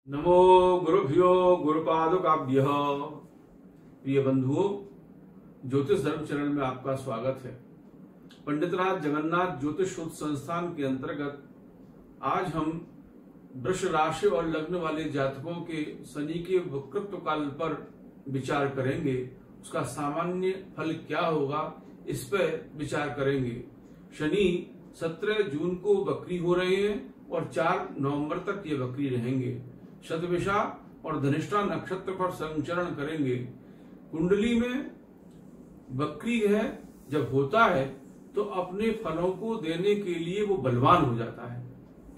नमो गुरुभ्यो गुरुपादुकाभ्यः। प्रिय बंधुओं, ज्योतिष धर्म चैनल में आपका स्वागत है। पंडितराज जगन्नाथ ज्योतिष शोध संस्थान के अंतर्गत आज हम वृष राशि और लग्न वाले जातकों के शनि के वक्रत्व काल पर विचार करेंगे। उसका सामान्य फल क्या होगा, इस पर विचार करेंगे। शनि 17 जून को वक्री हो रहे हैं और 4 नवंबर तक ये वक्री रहेंगे। शतभिषा और धनिष्ठा नक्षत्र पर संचरण करेंगे। कुंडली में वक्री है जब होता है तो अपने फलों को देने के लिए वो बलवान हो जाता है।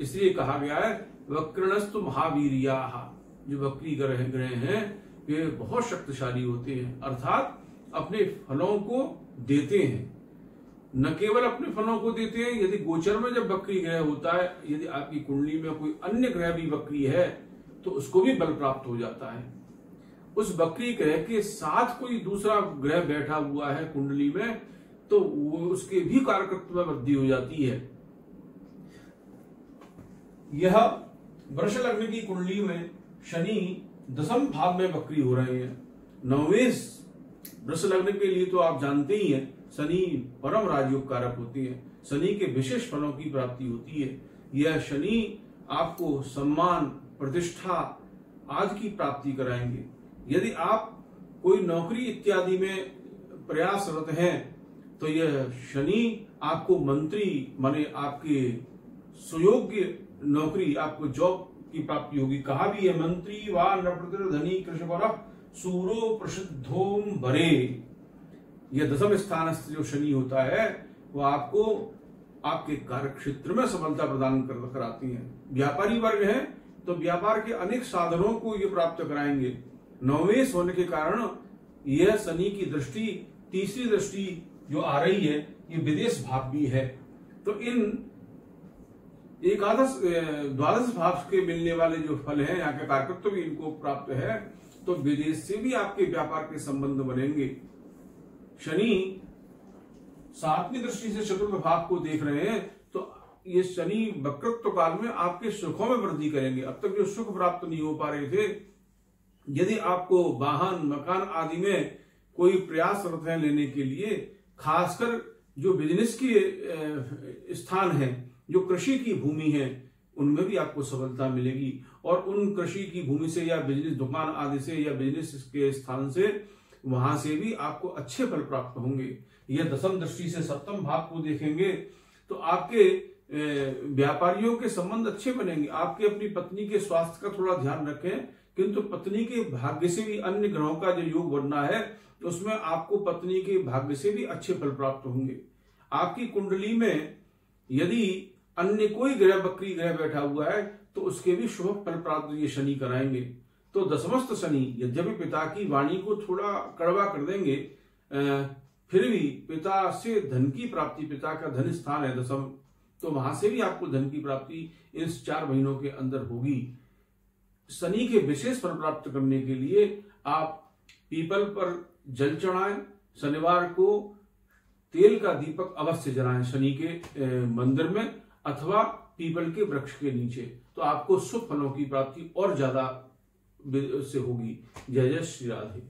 इसलिए कहा गया है वक्रणस्तु महावीरियाः। जो वक्री ग्रह हैं वे बहुत शक्तिशाली होते हैं, अर्थात अपने फलों को देते हैं। न केवल अपने फलों को देते हैं, यदि गोचर में जब वक्री ग्रह होता है, यदि आपकी कुंडली में कोई अन्य ग्रह भी वक्री है तो उसको भी बल प्राप्त हो जाता है। उस वक्री ग्रह के साथ कोई दूसरा ग्रह बैठा हुआ है कुंडली में तो वो उसके भी कारकत्व में वृद्धि हो जाती है। यह वृष लग्न की कुंडली में शनि 10वें भाव में वक्री हो रहे हैं। 9वें वृष लग्न के लिए तो आप जानते ही हैं, शनि परम राजयोग कारक होती है। शनि के विशेष फलों की प्राप्ति होती है। यह शनि आपको सम्मान, प्रतिष्ठा आदि की प्राप्ति कराएंगे। यदि आप कोई नौकरी इत्यादि में प्रयासरत हैं तो यह शनि आपको मंत्री माने आपके सुयोग्य नौकरी, आपको जॉब की प्राप्ति होगी। कहा भी है मंत्री वा नृपति धनी कृषवर सूरो प्रसिद्धोम भरे। यह 10वें स्थान से जो शनि होता है वो आपको आपके कार्य क्षेत्र में सफलता प्रदान कराती है। व्यापारी वर्ग है तो व्यापार के अनेक साधनों को ये प्राप्त कराएंगे। 9वें होने के कारण यह शनि की दृष्टि, तीसरी दृष्टि जो आ रही है, ये विदेश भाव भी है। तो इन एकादश द्वादश भाव के मिलने वाले जो फल हैं, यहाँ के कारकत्व भी इनको प्राप्त है, तो विदेश से भी आपके व्यापार के संबंध बनेंगे। शनि 7वीं दृष्टि से चतुर्थ भाव को देख रहे हैं तो ये शनि वक्रत्व काल में आपके सुखों में वृद्धि करेंगे। अब तक जो सुख प्राप्त नहीं हो पा रहे थे, यदि आपको वाहन, मकान आदि में कोई प्रयासरत है लेने के लिए, खासकर जो बिजनेस के स्थान है, जो कृषि की भूमि है, उनमें भी आपको सफलता मिलेगी। और उन कृषि की भूमि से या बिजनेस दुकान आदि से या बिजनेस के स्थान से, वहां से भी आपको अच्छे फल प्राप्त होंगे। यह 10वीं दृष्टि से 7वें भाव को देखेंगे तो आपके व्यापारियों के संबंध अच्छे बनेंगे। आपके अपनी पत्नी के स्वास्थ्य का थोड़ा ध्यान रखें, किंतु पत्नी के भाग्य से भी अन्य ग्रहों का जो योग बनना है तो उसमें आपको पत्नी के भाग्य से भी अच्छे फल प्राप्त होंगे। आपकी कुंडली में यदि अन्य कोई ग्रह वक्री ग्रह बैठा हुआ है तो उसके भी शुभ फल प्राप्त ये शनि कराएंगे। तो 10मस्त शनि यद्यपि पिता की वाणी को थोड़ा कड़वा कर देंगे, फिर भी पिता से धन की प्राप्ति, पिता का धन स्थान है 10म, तो वहां से भी आपको धन की प्राप्ति इस 4 महीनों के अंदर होगी। शनि के विशेष फल प्राप्त करने के लिए आप पीपल पर जल चढ़ाएं। शनिवार को तेल का दीपक अवश्य जलाएं शनि के मंदिर में अथवा पीपल के वृक्ष के नीचे, तो आपको शुभ फलों की प्राप्ति और ज्यादा से होगी। जय जय श्री राधे।